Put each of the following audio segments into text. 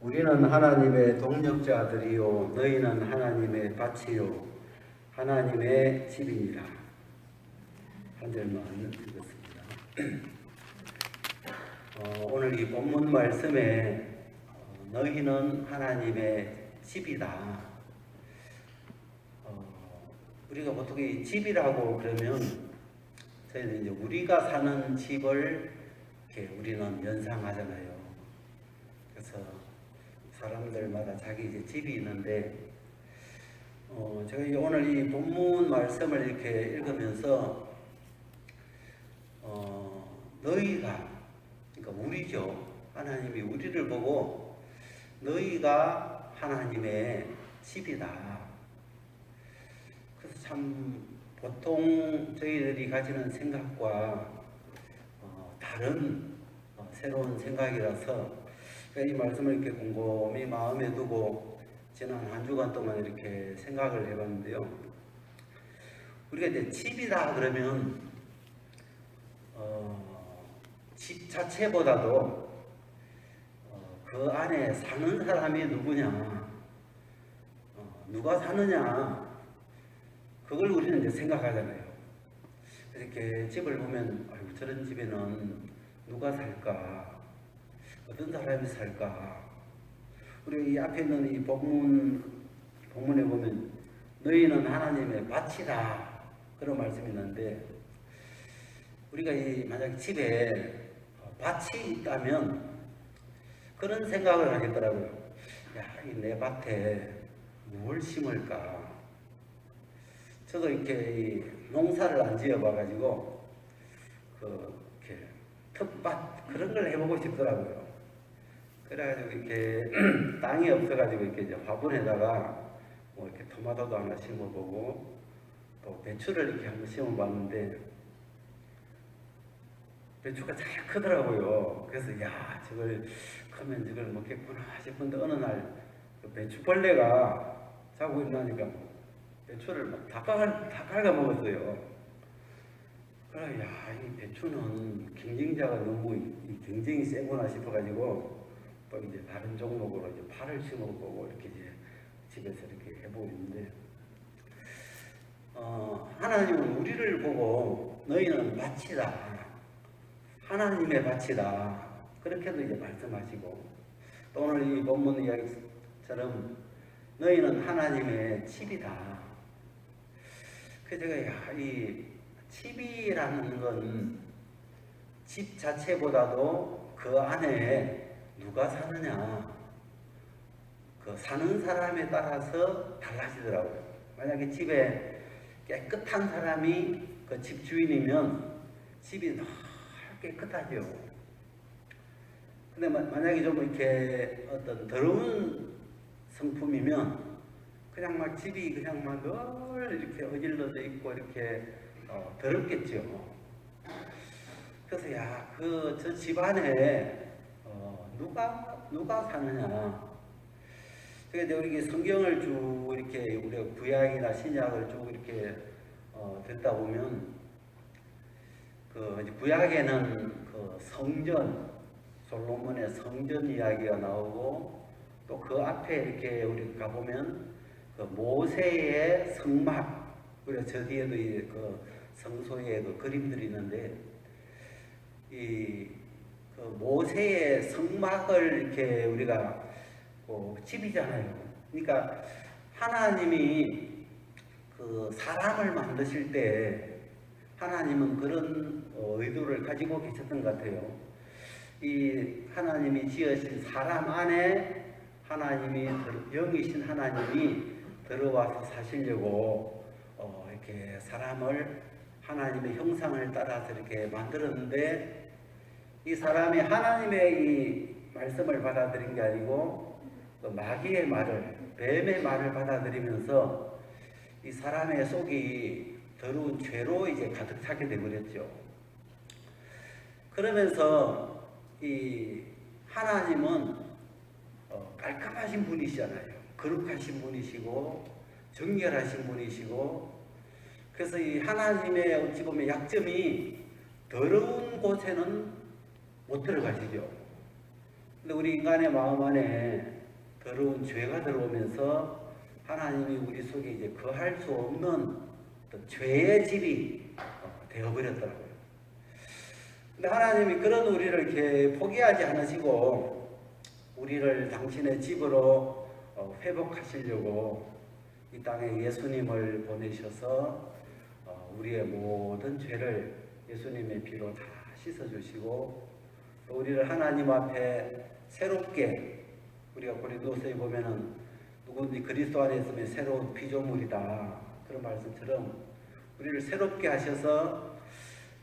우리는 하나님의 동력자들이요 너희는 하나님의 밭이요 하나님의 집이니라. 한 절만 읽었습니다. 오늘 이 본문 말씀에 너희는 하나님의 집이다. 우리가 보통 이 집이라고 그러면 저희는 이제 우리가 사는 집을 이렇게 우리는 연상하잖아요. 그래서 사람들마다 자기 이제 집이 있는데, 제가 오늘 이 본문 말씀을 이렇게 읽으면서, 너희가, 그러니까 우리죠. 하나님이 우리를 보고 너희가 하나님의 집이다. 그래서 참 보통 저희들이 가지는 생각과 다른 새로운 생각이라서 이 말씀을 이렇게 곰곰이 마음에 두고 지난 한 주간 동안 이렇게 생각을 해봤는데요. 우리가 이제 집이다 그러면 집 자체보다도 그 안에 사는 사람이 누구냐, 누가 사느냐, 그걸 우리는 이제 생각하잖아요. 이렇게 집을 보면 아이고, 저런 집에는 누가 살까? 어떤 사람이 살까? 우리 이 앞에 있는 이 본문에 보면 너희는 하나님의 밭이다 그런 말씀이 있는데, 우리가 만약에 집에 밭이 있다면 그런 생각을 하겠더라고요. 야, 이 내 밭에 뭘 심을까? 저도 이렇게 농사를 안 지어봐가지고 이렇게 텃밭 그런 걸 해보고 싶더라고요. 그래가지고 이렇게 땅이 없어가지고 이렇게 이제 화분에다가 뭐 이렇게 토마토도 하나 심어보고 또 배추를 이렇게 한번 심어봤는데 배추가 잘 크더라고요. 그래서 야, 저걸 크면 저걸 먹겠구나 싶은데 어느 날 그 배추벌레가 자고 있나니까 배추를 막 다 갉아 먹었어요. 그래, 야, 이 배추는 경쟁자가 너무 이 경쟁이 세구나 싶어가지고 또 이제 다른 종목으로 이제 파를 심어보고 이렇게 이제 집에서 이렇게 해보고 있는데, 하나님은 우리를 보고 너희는 밭이다, 하나님의 밭이다, 그렇게도 이제 말씀하시고, 또 오늘 이 본문 이야기처럼 너희는 하나님의 집이다. 그래서 제가 이 집이라는 건 집 자체보다도 그 안에 누가 사느냐, 그 사는 사람에 따라서 달라지더라고요. 만약에 집에 깨끗한 사람이 그 집 주인이면 집이 더 깨끗하죠. 근데 만약에 좀 이렇게 어떤 더러운 성품이면 그냥 막 집이 그냥 막 늘 이렇게 어질러져 있고 이렇게 더럽겠죠. 그래서 야, 저 집 안에 누가 사느냐. 그러니까 우리 성경을 쭉 이렇게 우리가 구약이나 신약을 쭉 이렇게 듣다 보면 구약에는 그 성전, 솔로몬의 성전 이야기가 나오고, 또 그 앞에 이렇게 우리 가보면 그 모세의 성막, 그리고 저 뒤에도 그 성소의 그 그림들이 있는데, 그 모세의 성막을 이렇게 우리가 집이잖아요. 그러니까 하나님이 그 사람을 만드실 때 하나님은 그런 의도를 가지고 계셨던 것 같아요. 이 하나님이 지으신 사람 안에 하나님이 영이신 하나님이 들어와서 사시려고 이렇게 사람을 하나님의 형상을 따라서 이렇게 만들었는데, 이 사람이 하나님의 이 말씀을 받아들인 게 아니고 마귀의 말을, 뱀의 말을 받아들이면서 이 사람의 속이 더러운 죄로 이제 가득 차게 되버렸죠. 그러면서 이 하나님은 깔끔하신 분이시잖아요. 거룩하신 분이시고 정결하신 분이시고, 그래서 이 하나님의 어찌 보면 약점이 더러운 곳에는 못 들어가시죠. 근데 우리 인간의 마음 안에 더러운 죄가 들어오면서 하나님이 우리 속에 이제 거할 수 없는 어떤 죄의 집이 되어버렸더라고요. 근데 하나님이 그런 우리를 이렇게 포기하지 않으시고 우리를 당신의 집으로 회복하시려고 이 땅에 예수님을 보내셔서 우리의 모든 죄를 예수님의 피로 다 씻어주시고 또 우리를 하나님 앞에 새롭게 우리가 고린도서에 보면은 누구든지 그리스도 안에 있으면 새로운 피조물이다 그런 말씀처럼 우리를 새롭게 하셔서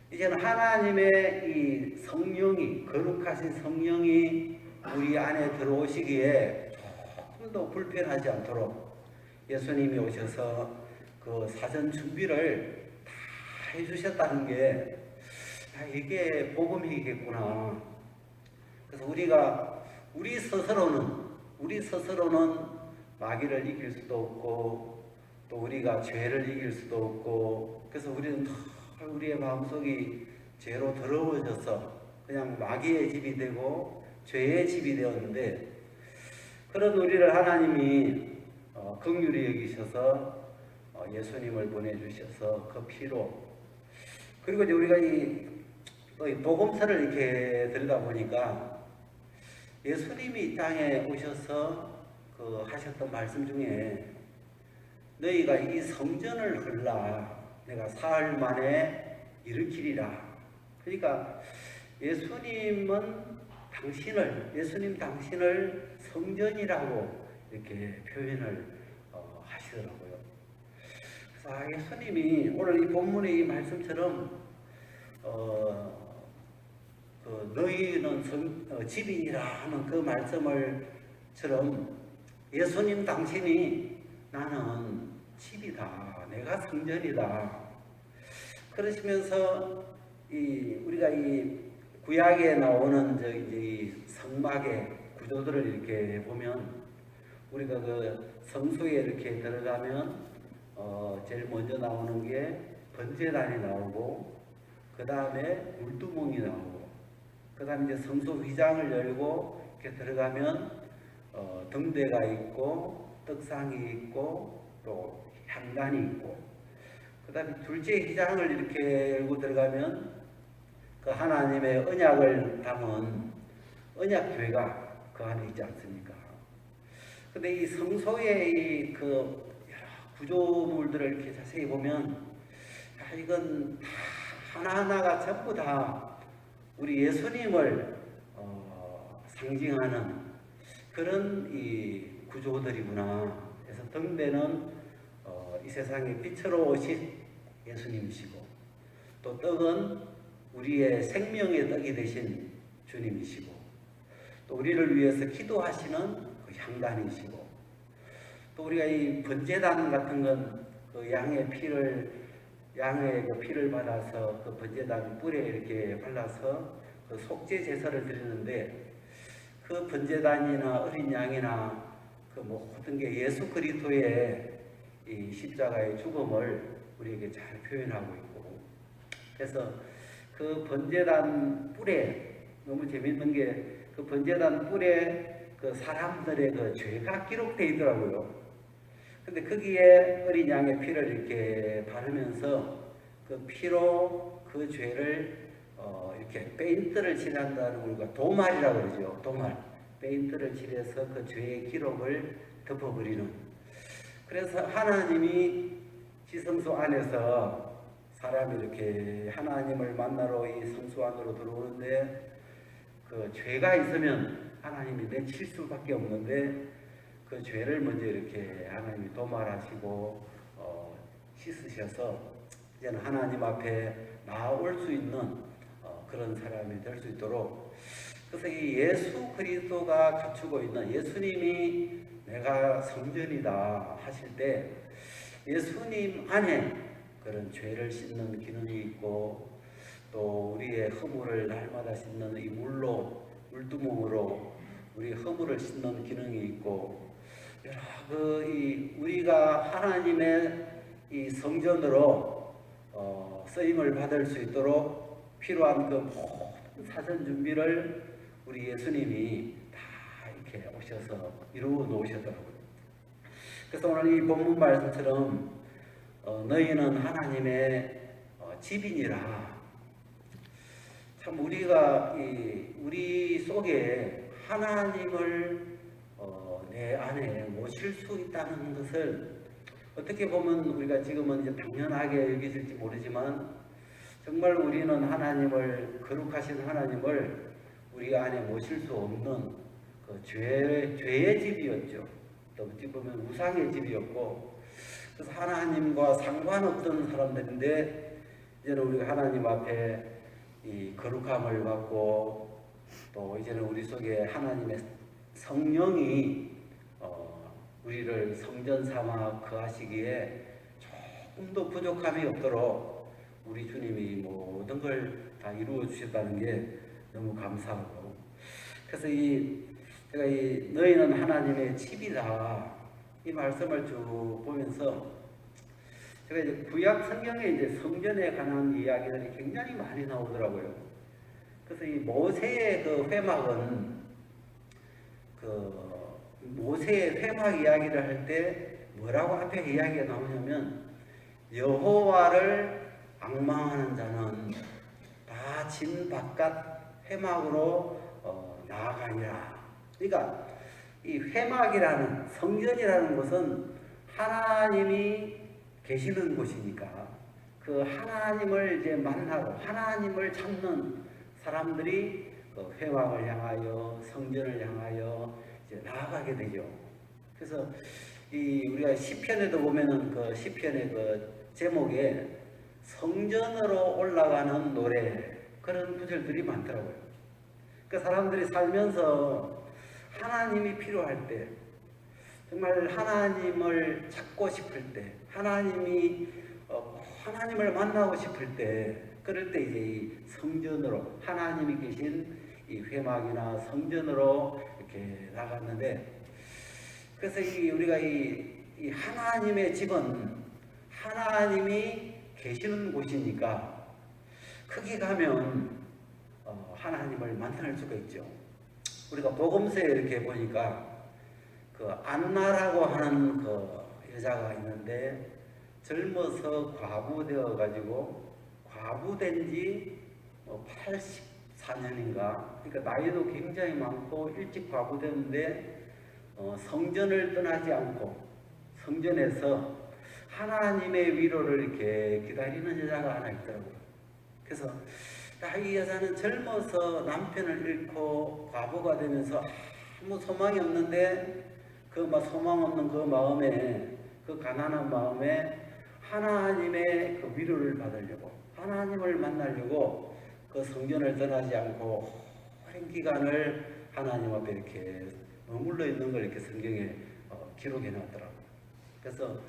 이제는 하나님의 이 성령이 거룩하신 성령이 우리 안에 들어오시기에 조금 더 불편하지 않도록 예수님이 오셔서 그 사전 준비를 다 해주셨다는 게 이게 복음이겠구나. 그래서 우리 스스로는 마귀를 이길 수도 없고 또 우리가 죄를 이길 수도 없고 그래서 우리는 우리의 마음속이 죄로 더러워져서 그냥 마귀의 집이 되고 죄의 집이 되었는데 그런 우리를 하나님이 긍휼히 여기셔서 예수님을 보내주셔서 그 피로 그리고 이제 우리가 이 복음서를 이렇게 들여다보니까 예수님이 이 땅에 오셔서 그 하셨던 말씀 중에 너희가 이 성전을 헐라 내가 사흘 만에 일으키리라. 그러니까 예수님 당신을 성전이라고 이렇게 표현을 하시더라고요. 그래서 예수님이 오늘 이 본문의 이 말씀처럼 너희는 집이니라 하는 그 말씀을처럼 예수님 당신이 나는 집이다. 내가 성전이다. 그러시면서 우리가 이 구약에 나오는 이 성막의 구조들을 이렇게 보면 우리가 그 성소에 이렇게 들어가면 제일 먼저 나오는 게 번제단이 나오고 그 다음에 물두멍이 나오고 그 다음에 이제 성소 휘장을 열고 이렇게 들어가면 등대가 있고 떡상이 있고 또 향단이 있고 그 다음에 둘째 휘장을 이렇게 열고 들어가면 그 하나님의 언약을 담은 언약궤가 그 안에 있지 않습니까? 근데 이 성소의 그 여러 구조물들을 이렇게 자세히 보면 이건 다 하나하나가 전부 다 우리 예수님을 상징하는 그런 이 구조들이구나. 그래서 등대는 이 세상에 빛으로 오신 예수님이시고 또 떡은 우리의 생명의 떡이 되신 주님이시고 또 우리를 위해서 기도하시는 그 향단이시고 또 우리가 이 번제단 같은 건 그 양의 그 피를 받아서 그 번제단 뿔에 이렇게 발라서 그 속죄 제사를 드리는데 그 번제단이나 어린 양이나 그 모든 게 예수 그리스도의 이 십자가의 죽음을 우리에게 잘 표현하고 있고 그래서 그 번제단 뿔에 너무 재밌는 게 그 번제단 뿔에 그 사람들의 그 죄가 기록되어 있더라고요. 근데 거기에 어린 양의 피를 이렇게 바르면서 그 피로 그 죄를 이렇게 페인트를 칠한다는 걸 우리가 도말이라고 그러죠. 도말. 페인트를 칠해서 그 죄의 기록을 덮어버리는. 그래서 하나님이 지성소 안에서 사람이 이렇게 하나님을 만나러 이 성소 안으로 들어오는데 그 죄가 있으면 하나님이 내칠 수밖에 없는데 그 죄를 먼저 이렇게 하나님이 도말하시고 씻으셔서 이제는 하나님 앞에 나올 수 있는 그런 사람이 될 수 있도록 그래서 이 예수 그리스도가 갖추고 있는 예수님이 내가 성전이다 하실 때 예수님 안에 그런 죄를 씻는 기능이 있고 또 우리의 허물을 날마다 씻는 이 물두멍으로 우리 허물을 씻는 기능이 있고 우리가 하나님의 이 성전으로 쓰임을 받을 수 있도록 필요한 그 모든 사전 준비를 우리 예수님이 다 이렇게 오셔서 이루어 놓으셨더라고요. 그래서 오늘 이 본문 말씀처럼 너희는 하나님의 집이니라. 참 우리가 우리 속에 하나님을 내 안에 모실 수 있다는 것을 어떻게 보면 우리가 지금은 이제 당연하게 여기질지 모르지만 정말 우리는 하나님을 거룩하신 하나님을 우리 안에 모실 수 없는 그 죄의 집이었죠. 또 어찌 보면 우상의 집이었고 그래서 하나님과 상관없던 사람들인데 이제는 우리가 하나님 앞에 이 거룩함을 받고 또 이제는 우리 속에 하나님의 성령이 우리를 성전 삼아 거하시기에 조금도 부족함이 없도록 우리 주님이 모든 걸 다 이루어 주셨다는 게 너무 감사하고 그래서 제가 너희는 하나님의 집이다 이 말씀을 쭉 보면서 제가 이제 구약 성경에 이제 성전에 관한 이야기들이 굉장히 많이 나오더라고요. 그래서 이 모세의 그 회막은 모세의 회막 이야기를 할 때 뭐라고 앞에 이야기가 나오냐면 여호와를 앙망하는 자는 다 진 바깥 회막으로 나아가니라. 그러니까 이 회막이라는 성전이라는 것은 하나님이 계시는 곳이니까 그 하나님을 이제 만나러 하나님을 찾는 사람들이 그 회막을 향하여 성전을 향하여 이제 나아가게 되죠. 그래서 우리가 시편에도 보면은 그 시편의 그 제목에 성전으로 올라가는 노래 그런 구절들이 많더라고요. 그 사람들이 살면서 하나님이 필요할 때 정말 하나님을 찾고 싶을 때 하나님을 만나고 싶을 때 그럴 때 이제 이 성전으로 하나님이 계신 이 회막이나 성전으로 이렇게 나갔는데 그래서 우리가 이 하나님의 집은 하나님이 계시는 곳이니까 거기 가면 하나님을 만날 수가 있죠. 우리가 복음서에 이렇게 보니까 그 안나라고 하는 그 여자가 있는데 젊어서 과부되어 가지고 과부된 지 84년인가 그러니까 나이도 굉장히 많고 일찍 과부됐는데 성전을 떠나지 않고 성전에서 하나님의 위로를 이렇게 기다리는 여자가 하나 있더라고요. 그래서 이 여자는 젊어서 남편을 잃고 과부가 되면서 아무 소망이 없는데 그 소망 없는 그 마음에 그 가난한 마음에 하나님의 그 위로를 받으려고 하나님을 만나려고 그 성전을 떠나지 않고 오랜 기간을 하나님 앞에 이렇게 머물러 있는 걸 이렇게 성경에 기록해 놨더라고요. 그래서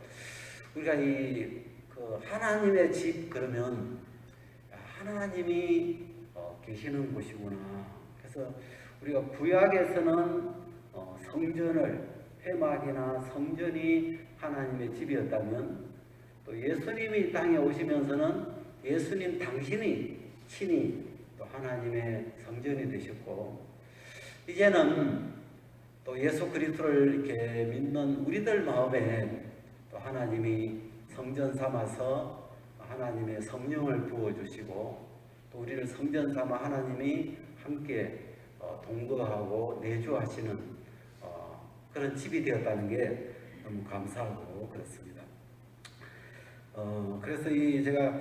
우리가 그 하나님의 집 그러면 하나님이 계시는 곳이구나. 그래서 우리가 구약에서는 성전을 회막이나 성전이 하나님의 집이었다면 또 예수님이 이 땅에 오시면서는 예수님 당신이 친히 또 하나님의 성전이 되셨고 이제는 또 예수 그리스도를 이렇게 믿는 우리들 마음에 또 하나님이 성전 삼아서 하나님의 성령을 부어주시고 또 우리를 성전 삼아 하나님이 함께 동거하고 내주하시는 그런 집이 되었다는 게 너무 감사하고 그렇습니다. 그래서 제가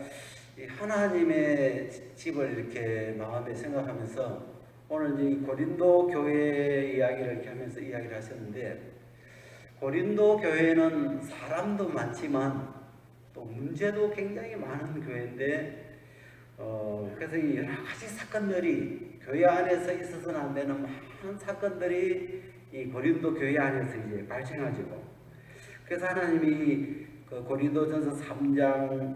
하나님의 집을 이렇게 마음에 생각하면서 오늘 이제 고린도 교회 이야기를 이렇게 하면서 이야기를 하셨는데 고린도 교회는 사람도 많지만 또 문제도 굉장히 많은 교회인데 그래서 여러 가지 사건들이 교회 안에서 있어서는 안 되는 많은 사건들이 이 고린도 교회 안에서 이제 발생하죠. 그래서 하나님이 그 고린도전서 3장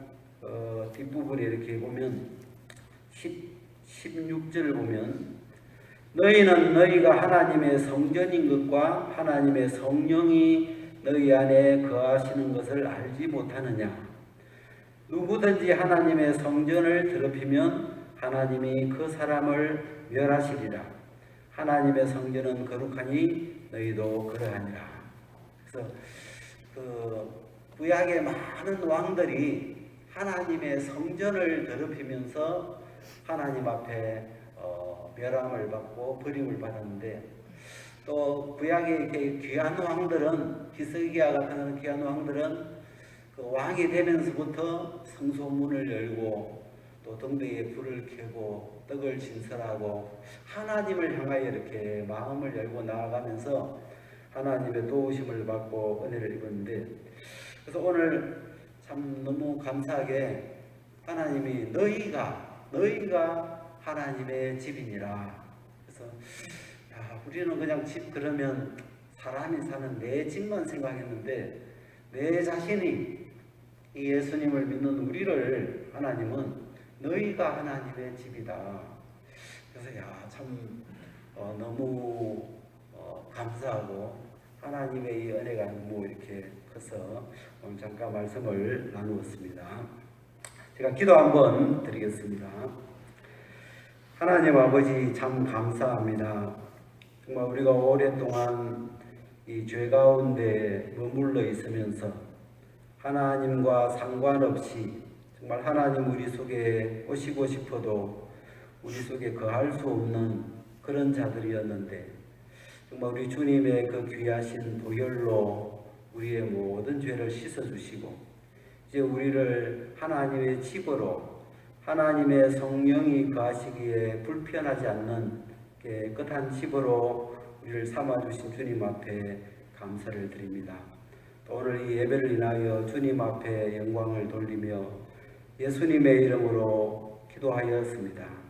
뒷부분에 이렇게 보면 16절을 보면 너희는 너희가 하나님의 성전인 것과 하나님의 성령이 너희 안에 거하시는 것을 알지 못하느냐. 누구든지 하나님의 성전을 더럽히면 하나님이 그 사람을 멸하시리라. 하나님의 성전은 거룩하니 너희도 그러하니라. 그래서 그 구약의 많은 왕들이 하나님의 성전을 더럽히면서 하나님 앞에 멸함을 받고 버림을 받았는데, 또 구약의 이렇게 귀한 왕들은, 히스기야 같은 귀한 왕들은 그 왕이 되면서부터 성소 문을 열고 또 등대에 불을 켜고 떡을 진설하고 하나님을 향하여 이렇게 마음을 열고 나아가면서 하나님의 도우심을 받고 은혜를 입었는데, 그래서 오늘 참 너무 감사하게 하나님이 너희가 하나님의 집이니라. 그래서 우리는 그냥 집 그러면 사람이 사는 내 집만 생각했는데, 내 자신이 이 예수님을 믿는 우리를 하나님은 너희가 하나님의 집이다. 그래서 참 너무 감사하고 하나님의 이 은혜가 너무 이렇게 커서 오늘 잠깐 말씀을 나누었습니다. 제가 기도 한번 드리겠습니다. 하나님 아버지, 참 감사합니다. 정말 우리가 오랫동안 이 죄 가운데 머물러 있으면서 하나님과 상관없이 정말 하나님 우리 속에 오시고 싶어도 우리 속에 거할 수 없는 그런 자들이었는데, 정말 우리 주님의 그 귀하신 보혈로 우리의 모든 죄를 씻어주시고 이제 우리를 하나님의 집으로, 하나님의 성령이 거하시기에 불편하지 않는 깨끗한 집으로 우리를 삼아주신 주님 앞에 감사를 드립니다. 또 오늘 이 예배를 인하여 주님 앞에 영광을 돌리며 예수님의 이름으로 기도하였습니다.